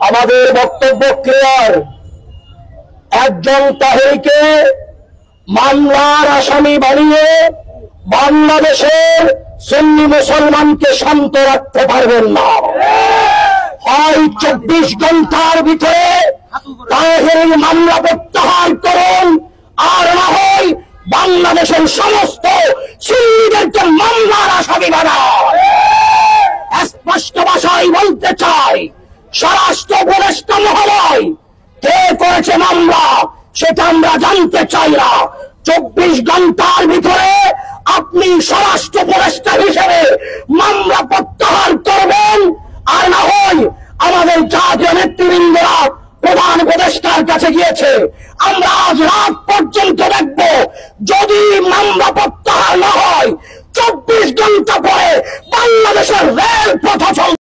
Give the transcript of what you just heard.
আমাদের বক্তব্য ক্লিয়ার। একজন তাহেরকে মামলার আসামি বানিয়ে বাংলাদেশের সুন্নি মুসলমানকে শান্ত রাখতে পারবেন না। হয় 24 ঘন্টার ভিতরে তাহের মামলা প্রত্যাহার করুন, আর না হয় বাংলাদেশের সমস্ত সুন্নিদেরকে মামলার আসামি বানান। স্পষ্ট ভাষায় বলতে চাই, স্বরাষ্ট্র উপদেষ্টা মহোদয়, কে করেছে মামলা সেটা আমরা জানতে চাই না। 24 ঘন্টার ভিতরে আপনি স্বরাষ্ট্র উপদেষ্টা হিসেবে মামলা প্রত্যাহার করবেন, আর না হয় আমাদের জাতীয় নেতৃবৃন্দরা প্রধান উপদেষ্টার কাছে গিয়েছে। আমরা আজ রাত পর্যন্ত দেখব, যদি মামলা প্রত্যাহার না হয় 24 ঘন্টা পরে বাংলাদেশের রেল পথ চলবে।